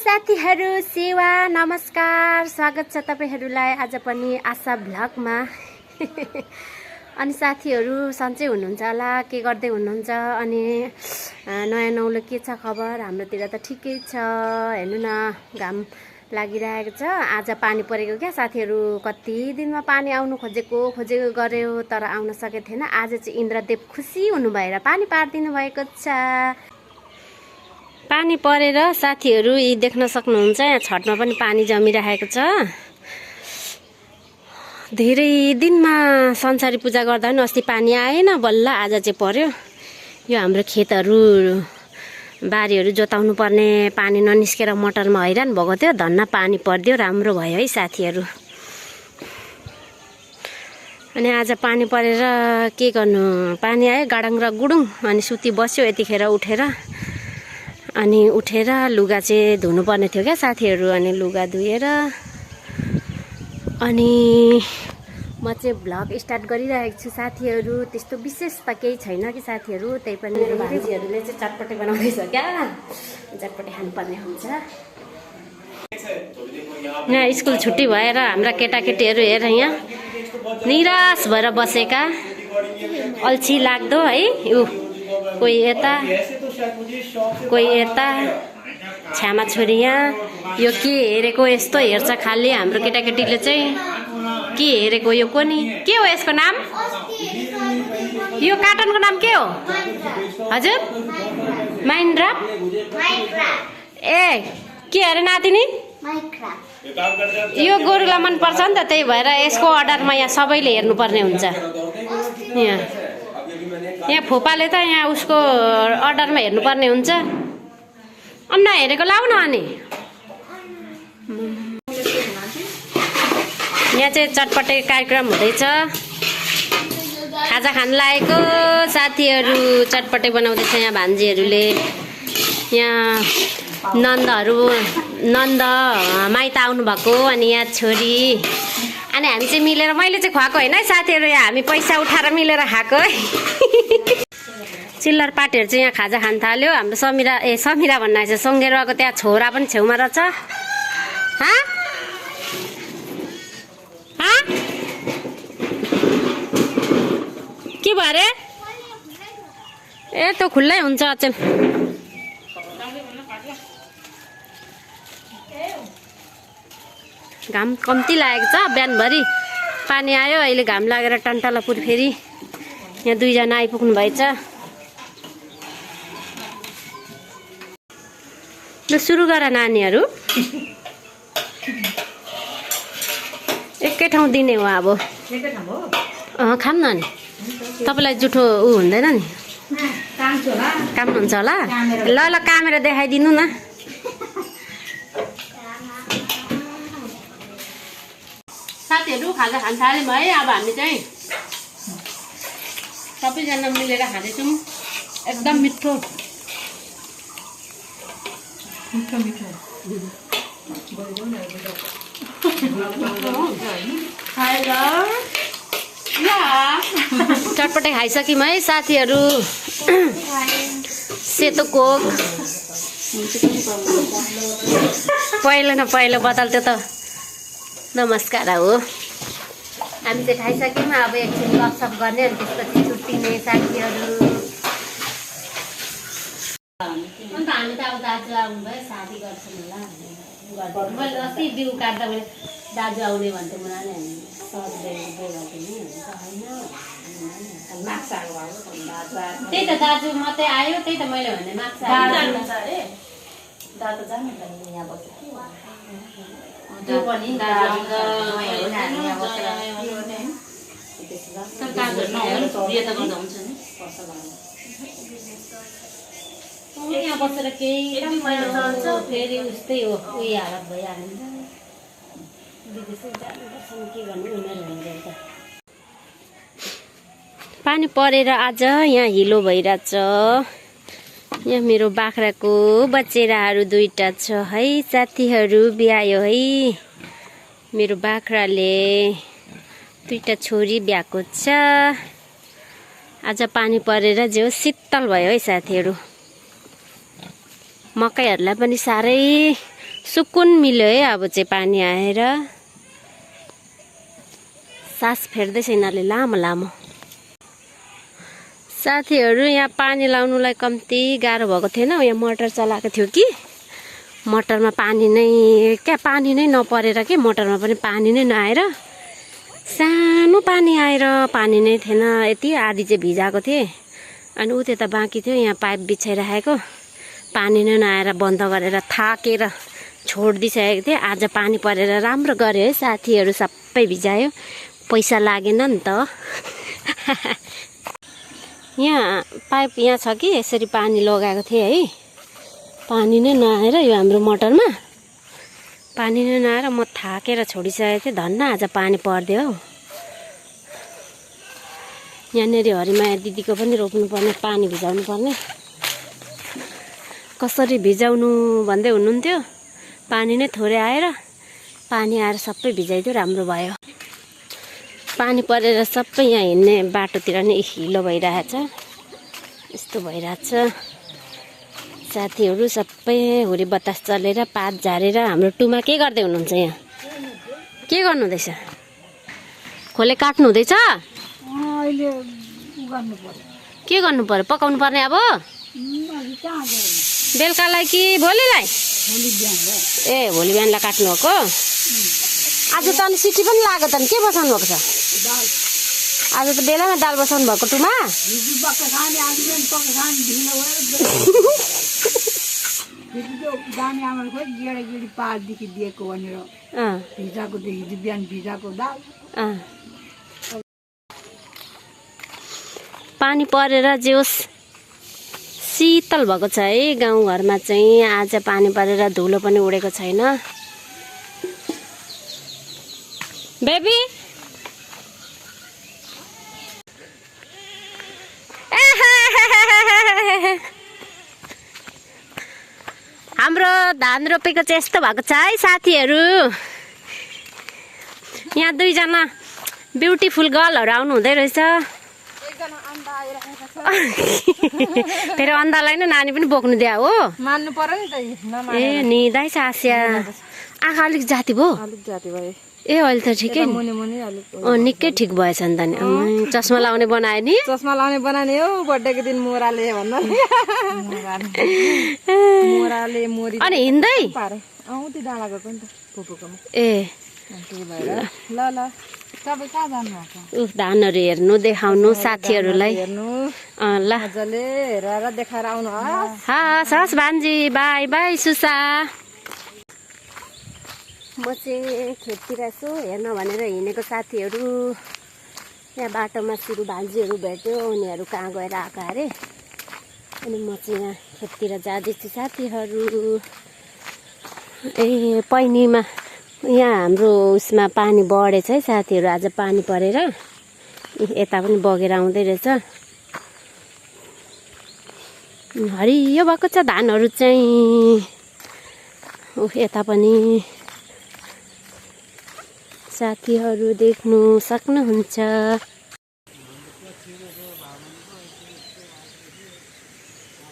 साथीहरु सेवा नमस्कार स्वागत छ तपाईहरुलाई आज पनि आशा भ्लगमा। अनि साथीहरु सन्चै हुनुहुन्छ होला, के गर्दै हुनुहुन्छ? अनि नयाँ नौलो के छ खबर? हाम्रोतिर त ठिकै छ, हेर्नु न घाम लागिरहेको छ। आज पानी परेको क्या साथीहरु, कति दिनमा पानी आउनु खोजेको गर्यो तर आउन सकेको थिएन। आज चाहिँ इन्द्रदेव खुसी हुनु भएर पानी पारिदिनु भएको छ। पानी परेर साथीहरु यी देख्न सक्नुहुन्छ, यहाँ छतमा पनि पानी जमिरहेको छ। धेरै दिनमा संसारी पूजा गर्दा पनि अस्ति पानी आएन, बल्ल आज चाहिँ पर्यो। यो हाम्रो खेतहरु बारीहरु जोताउनु पर्ने पानी ननिस्केर मटरमा हैरान भएको थियो, धन्न पानी पर्दियो, राम्रो भयो है साथीहरु। अनि आज पानी परेर के गर्नु, पानी आयो गाडाङ र गुडुङ, अनि सुती बस्यो। यतिखेर उठेर लुगा चाहिँ धुनु पर्ने थियो क्या साथीहरु। अनि लुगा धुएर अनि म चाहिँ भ्लग स्टार्ट गरिरहेको छु साथीहरु। त्यस्तो विशेष त केही छैन कि साथीहरु, त्यही पनि भान्जीहरुले चाहिँ चटपटे बनाउँदैछ क्या, चटपटे खानुपर्ने हुन्छ। यहाँ स्कुल छुट्टी भएर हाम्रा केटाकेटीहरु हेर यहाँ निराश भएर बसेका, अल्छी लाग्दो है। कोही यता छ्यामा छोरी यहाँ यो के हेरेको यस्तो हेर्छ खाली। हाम्रो केटाकेटीले चाहिँ के हेरेको, यो को नि के हो यसको नाम? यो कार्टुनको नाम के हो हजुर? माइनक्राफ्ट। ए के अरे नातिनी? यो गोरुलाई मन पर्छ नि त, त्यही भएर यसको अर्डरमा यहाँ सबैले हेर्नुपर्ने हुन्छ। यहाँ फुपाले त यहाँ उसको अर्डरमा हेर्नुपर्ने हुन्छ। अनि नहेरेको लाउ न। अनि यहाँ चाहिँ चटपटे कार्यक्रम हुँदैछ, खाजा खान लागेको साथीहरु। चटपटे बनाउँदैछ यहाँ भान्जीहरुले। यहाँ नन्द माइत आउनु भएको, अनि यहाँ छोरी, अनि हामी चाहिँ मिलेर, मैले चाहिँ खुवाएको होइन है साथीहरु, यहाँ हामी पैसा उठाएर मिलेर खाएको है। चिल्लर पार्टीहरु चाहिँ यहाँ खाजा खान थाल्यो। हाम्रो समिरा भन्ना चाहिँ सङ्गेरवाको त्यहाँ छोरा पनि छेउमा रहेछ। के भयो अरे? ए त्यो खुल्लै हुन्छ अचेल। घाम कम्ती लागेको छ, बिहानभरि पानी आयो, अहिले घाम लागेर टन्टलपुर फेरि यहाँ दुईजना आइपुग्नु भएछ। ल सुरु गर नानीहरु, एकै ठाउँ दिने हो अब। खाम न नि, तपाईलाई जुठो हुँदैन नि? काम हुन्छ होला। ल कामेरा देखाइदिनु न। साथीहरु खाजा खान थाल्यौँ है। अब हामी चाहिँ सबैजना मिलेर खाँदैछौँ। एकदम मिठो चटपटे खाइसक्यौँ है साथीहरु। सेतो कोक पहिलो बदल त्यो त नमस्कार हो। हामी चाहिँ खाइसक्यौँ, अब एकछिन गफसफ गर्ने, अनि त्यसपछि छुट्टिने साथीहरु। अन्त हामी त अब दाजु आउनुभयो, शादी गर्छौँ होला। मैले अस्ति बिउ काट्दा मैले दाजु आउने भन्थ्यो, मलाई नि त्यही त दाजु मात्रै आयो, त्यही त मैले भने माक्सा त्यो पनि यहाँ बसेर केही फेरि उस्तै हो, उही हालत भइहाल्छ। विदेशै जानुपर्छ के भन्नु, उनीहरू भनेर त। पानी परेर आज यहाँ हिलो भइरहेछ। यहाँ मेरो बाख्राको बच्चेराहरू दुईटा छ है साथीहरु, ब्यायो है। मेरो बाख्राले दुईटा छोरी ब्याएको छ। आज पानी परेर जो शीतल भयो है साथीहरु। मकैहरुलाई पनि साह्रै सुकुन मिल्यो है अब चाहिँ पानी आएर। सास फेर्दैछ यिनीहरूले लामो लामो। साथीहरू यहाँ पानी लाउनुलाई कम्ती गाह्रो भएको थिएन। यहाँ मोटर चलाएको थियो कि मोटरमा पानी नै पानी नै नपरेर के मोटरमा पनि पानी नै नआएर सानो पानी आएर पानी नै थिएन। यति आधी चाहिँ भिजाएको थिएँ अनि उ त्यता बाँकी थियो। यहाँ पाइप बिछाइराखेको पानी नै नआएर बन्द गरेर थाकेर छोडिदिइसकेको थिएँ। आज पानी परेर राम्रो गर्यो है साथीहरू, सबै भिजायो। पैसा लागेन नि त। यहाँ पाइप यहाँ छ कि यसरी पानी लगाएको थिएँ है। पानी नै नआएर यो हाम्रो मोटरमा पानी नै नआएर म थाकेर छोडिसकेको थिएँ। धन्न आज पानी परिदियो हौ। यहाँनिर हरिमाया दिदीको पनि रोप्नुपर्ने, पानी भिजाउनु पर्ने। कसरी भिजाउनु भन्दै हुनुहुन्थ्यो। पानी नै थोरै आएर पानी आएर सबै भिजाइदियो, राम्रो भयो। पानी परेर सबै यहाँ हिँड्ने बाटोतिर नै हिलो भइरहेछ। यस्तो भइरहेछ। साथीहरू सबै हुरी बतास चलेर पात झारेर हाम्रो टुमा के गर्दै हुनुहुन्छ? यहाँ के गर्नु हुँदैछ? खोले काट्नु हुँदैछ? के गर्नु पर्यो? पकाउनु पर्ने अब बेलुकालाई कि भोलिलाई? ए भोलि बिहानलाई काट्नु भएको। आज त अनि सिटी पनि लाग्यो त। के बसाउनु भएको छ? आज त बेलामा दाल बसाउनु भएको टुमा। पानी परेर जे होस् शीतल भएको छ है गाउँघरमा चाहिँ। आज पानी परेर धुलो पनि उडेको छैन। बेबी हाम्रो धान रोपेको चाहिँ यस्तो भएको छ है साथीहरू। यहाँ दुईजना ब्युटिफुल गर्लहरू आउनु हुँदै रहेछ। फेरि अन्धालाई नै नानी पनि बोक्नु दिया हो। मान्नु पर्यो नि त। ए निदाइ छ आसिया। आँखा अलिक जाती भयो। ए अहिले त ठिकै निकै ठिक भएछ नि त नि। चस्मा लाउने बनायो नि। चस्मा लाउने बनाउने हो बर्थडेको दिन मोराले भन्दा मोराले मोरी अनि हिँड्दै त्यो डाँडा गएको नि त फुपूकोमा। ए ल ल तपाईँ कहाँ जानुभएको? धानहरू हेर्नु देखाउनु साथीहरूलाई हेर्नु। ल मजाले हेरेर देखाएर आउनु। हस् हस् भान्जी, बाई बाई सुसा। म चाहिँ खेततिर यसो हेर्न भनेर हिँडेको साथीहरू। यहाँ बाटोमा सुरु भान्जीहरू भेट्यो, उनीहरू कहाँ गएर आएको अरे। अनि म चाहिँ यहाँ खेततिर जाँदैछु साथीहरू। ए पैनीमा यहाँ हाम्रो उसमा पानी बढेछ है साथीहरू। आज पानी परेर यता पनि बगेर आउँदै रहेछ। हरियो भएको छ धानहरू चाहिँ। यता पनि साथीहरू देख्नु सक्नुहुन्छ।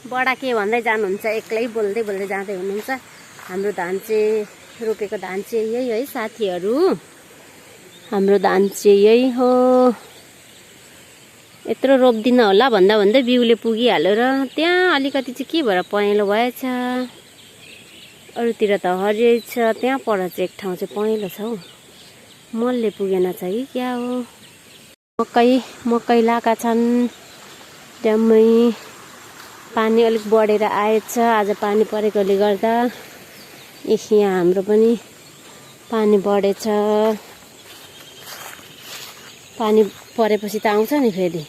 बडा के भन्दै जानुहुन्छ? एक्लै बोल्दै बोल्दै जाँदै हुनुहुन्छ। हाम्रो धान चाहिँ रोपेको धान चाहिँ यही है साथीहरू। हाम्रो धान चाहिँ यही हो। यत्रो रोप्दिन होला भन्दा भन्दै बिउले पुगिहाल्यो र त्यहाँ अलिकति चाहिँ के भएर पहेँलो भएछ। अरूतिर त हरियै छ, त्यहाँ पर चाहिँ एक ठाउँ चाहिँ पहेँलो छ हौ। मलले पुगेन छ कि क्या हो। मकै लाएका छन् ड्याम्मै। पानी अलिक बढेर आएछ आज पानी परेकोले गर्दा। यहाँ हाम्रो पनि पानी बढेछ। पानी परेपछि त आउँछ नि फेरि।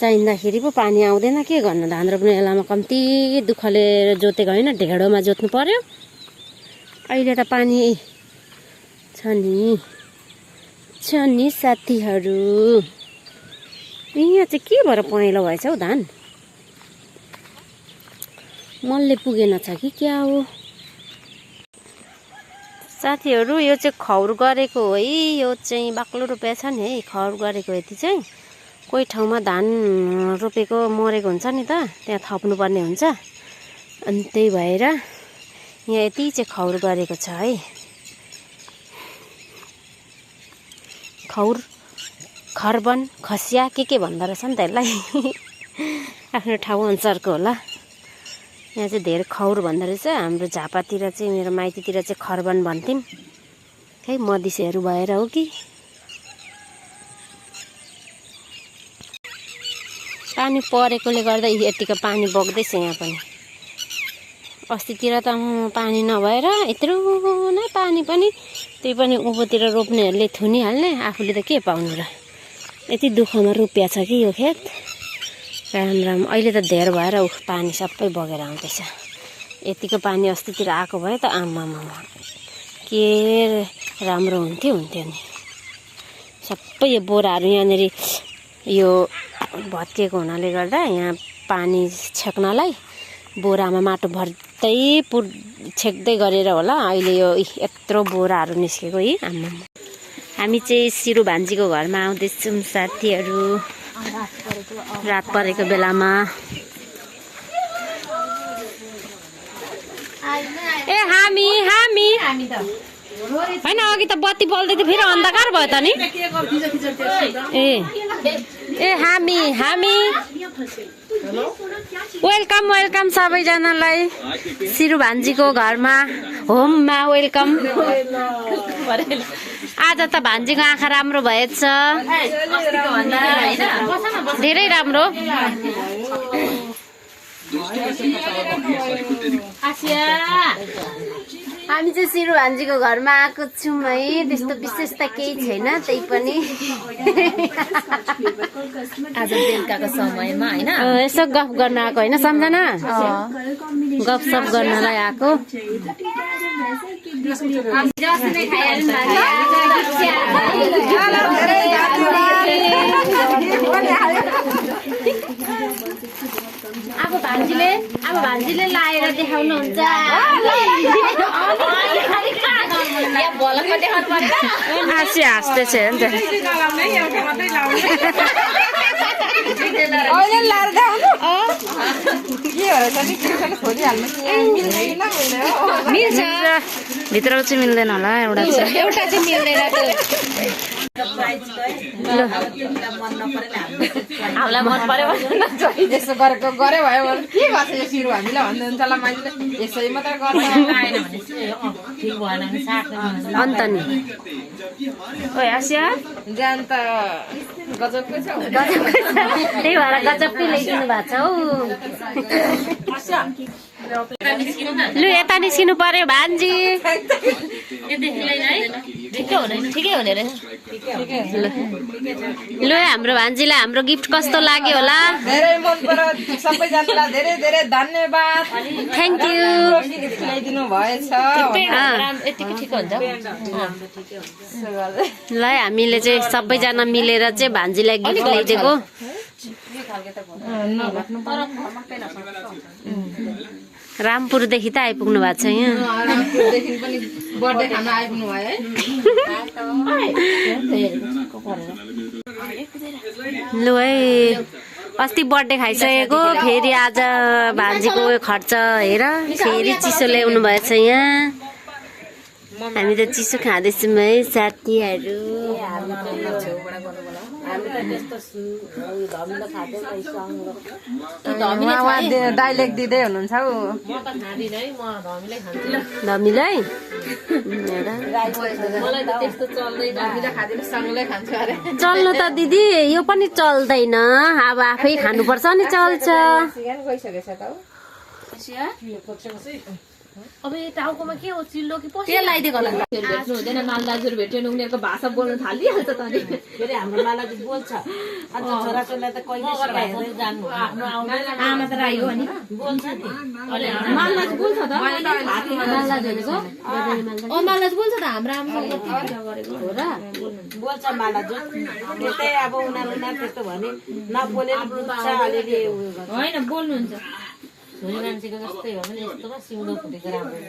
चाहिँदाखेरि पो पानी आउँदैन, के गर्नु। धान रोप्ने बेलामा कम्ती दुःखले जोतेको होइन, ढेँडोमा जोत्नु पर्यो। अहिले त पानी छ नि साथीहरू। यहाँ चाहिँ के भएर पहेँलो भएछ हौ धान? मलले पुगेन छ कि क्या हो। साथीहरू यो चाहिँ खौर गरेको हो है। यो चाहिँ बाक्लो रुपियाँ छ नि है, खौर गरेको। यति चाहिँ कोही ठाउँमा धान रोपेको मरेको हुन्छ नि त, त्यहाँ थप्नुपर्ने हुन्छ। अनि त्यही भएर यहाँ यति चाहिँ खौर गरेको छ है। खौर, खरबन, खसिया के भन्दो रहेछ नि त यसलाई। आफ्नो ठाउँ अनुसारको होला। यहाँ चाहिँ धेरै खौर भन्दो रहेछ। हाम्रो झापातिर चाहिँ, मेरो माइतीतिर चाहिँ खरबन भन्थ्यौँ। खै मधिसेहरू भएर हो कि। पानी परेकोले गर्दा यतिको पानी बग्दैछ यहाँ पनि। अस्तितिर त पानी नभएर यत्रो नै पानी पनि, त्यही पनि उँभोतिर रोप्नेहरूले थुनिहाल्ने, आफूले त के पाउनु र। यति दुःखमा रुपियाँ छ कि यो खेत। राम अहिले त धेर भएर पानी सबै बगेर आउँदैछ। यतिको पानी अस्तितिर आएको भए त आमामा के राम्रो हुन्थ्यो नि। सबै यो बोराहरू यहाँनिर यो भत्किएको हुनाले गर्दा यहाँ पानी छेक्नलाई बोरामा माटो भर्दै छेक्दै गरेर होला अहिले यो यत्रो बोराहरू निस्केको है। आमा हामी चाहिँ सिरु भान्जीको घरमा आउँदैछौँ साथीहरू, रात परेको बेलामा। ए हामी होइन, अघि त बत्ती बल्दै थियो, फेरि अन्धकार भयो त नि। ए हामी वेलकम सबैजनालाई सिरु भान्जीको घरमा, होममा वेलकम। आज त भान्जीको आँखा राम्रो भएछ, धेरै राम्रो। हामी चाहिँ सिरु भान्जीको घरमा आएको छौँ है। त्यस्तो विशेष त केही छैन, त्यही पनि आज बेलुकाको समयमा होइन यसो गफ गर्न आएको होइन, सम्झना गफसफ गर्नलाई आएको। अब भान्जीले लाएर देखाउनुहुन्छ। हाँस्दैछ नि त। मिल्छ, भित्र चाहिँ मिल्दैन होला, एउटा चाहिँ मिल्दैन। हामीलाई मन पर्यो यसो गरेको गरे भयो के गर्छ यो सिरु हामीलाई भन्नुहुन्छ होला मान्छेले, यसै मात्रै गर्छ अन्त नि। ओइ आसिया जान त गजबकै छ, त्यही भएर गजबकै ल्याइदिनु भएको छ हौ। लु यता निस्किनु पर्यो भान्जी। ठिकै हुने रहेछ। लु हाम्रो भान्जीलाई हाम्रो गिफ्ट कस्तो लाग्यो होला। धेरै मन पर्यो, सबैजनालाई धेरै धेरै धन्यवाद, थ्याङ्क यू। ल्याइदिनु भएछ। ल हामीले चाहिँ सबैजना मिलेर चाहिँ भान्जीलाई गिफ्ट ल्याइदिएको। रामपुरदेखि त आइपुग्नु भएको छ यहाँ। रामपुरदेखि पनि बर्थडे खान आइपुग्नु भयो है। लु है अस्ति बर्थडे खाइसकेको, फेरि आज भान्जीको खर्च हेर, फेरि चिसो ल्याउनु भएछ यहाँ। हामी त चिसो खाँदैछौँ है साथीहरू। डाइलेक्ट दिँदै हुनुहुन्छ हौ धमीलाई। चल्नु त दिदी यो पनि चल्दैन, अब आफै खानुपर्छ नि चल्छ। अब टाउकोमा के हो, चिल्लो कि पस्यो लगाइदिएको होला। भेट्नु हुँदैन, मालदाजुहरू भेट्यो भने उनीहरूको भाषा बोल्नु थालिहाल्छ त नि। फेरि हाम्रो मालाजु बोल्छ, अन्त छोराछोरीलाई त कहिले सिकाएर जानु आमा त राई हो नि, बोल्छ नि। मालदाजु बोल्छ त। मालदाजुहरूको मालदाजु बोल्छ त, हाम्रो आमासँग गरेको हो र। बोल्छ मालाजु, त्यस्तै अब उनीहरू त्यस्तो भने नबोलेर बुझ्छ अलिअलि उयो गर्छ। होइन बोल्नुहुन्छ, छोरी मान्छेको जस्तै हो भने यस्तोमा सिउँदो फुटेको राम्रो।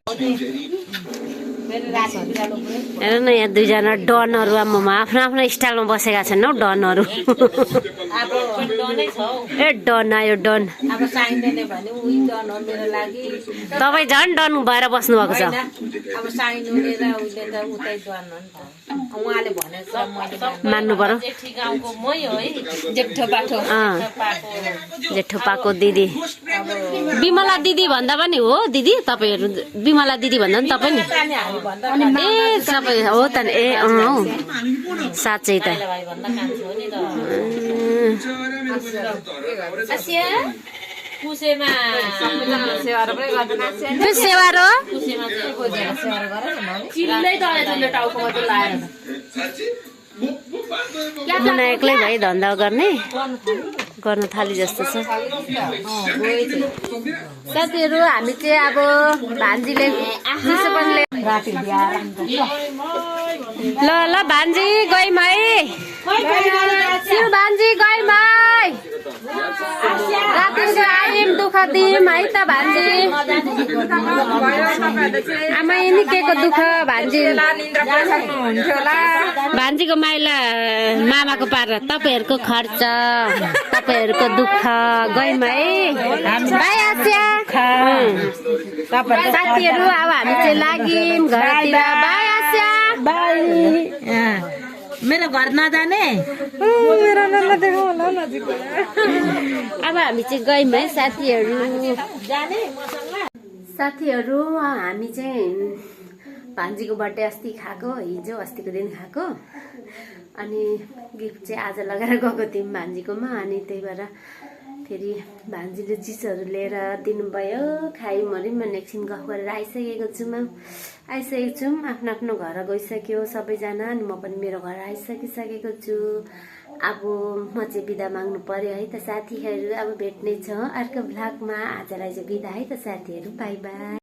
हेर न यहाँ दुईजना डनहरू आम्मामा आफ्नो आफ्नो स्टाइलमा बसेका छन् हौ डनहरू अब डनै छ हौ। ए डन आयो डन अब चाहिँदैन भने उही डन हो मेरो लागि। तपाईँ झन् डन भएर बस्नु भएको छ होइन, अब चाहिनु लिएर उसले त उतै डन हो नि त। उहाँले भनेछ मैले मान्नु पर्यो जेठी गाउँको मै हो है, जेठो बाटो जेठो पाको दिदी विमला दिदी भन्दा पनि हो दिदी तपाईँहरू विमला दिदी भन्दा पनि तपाईँ नि हामी भन्दा ए सबै हो त नि ए हौ साँच्चै त भाइ भन्दा कान्छो हो नि त। कुसेमा सेवा पनि गर्दैन त्यो सेवा र कुसेमा चाहिँ सेवा गरेर चिल्लै दले टाउकोमा त लाएर एक्लै भई धन्दा गर्ने गर्न थाली जस्तो छ साथीहरू हामी चाहिँ अब भान्जीले चिसो पनि ल ल भान्जी गइम है शिव भान्जी गइम है रातिको आइम दुःख दिम है त भान्जी आमा निकेको दुःख भान्जी भान्जीको माइला मामाको पार तपाईँहरूको खर्च तपाईँहरूको दुःख गइम है बाई आस्या साथीहरू अब हामी चाहिँ लाग्यौँ घरतिर बाई आस्या बाई मेरो घर नजाने अब हामी चाहिँ गयौँ है साथीहरू जाने साथीहरू हामी चाहिँ भान्जीको बर्थडे अस्ति खाएको हिजो अस्तिको दिन खाएको अनि गिफ्ट चाहिँ आज लगाएर गएको थियौँ भान्जीकोमा अनि त्यही भएर फेरि भान्जीले चिजहरू लिएर दिनुभयो खायौँ अरे म एकछिन गफ गरेर आइसकेको छौँ आफ्नो आफ्नो घर गइसक्यो सबैजना अनि म पनि मेरो घर आइसकिसकेको छु अब म चाहिँ बिदा माग्नु पर्यो है त साथीहरू अब भेट्ने छ अर्को भ्लगमा आजलाई चाहिँ बिदा है त साथीहरू बाई बाई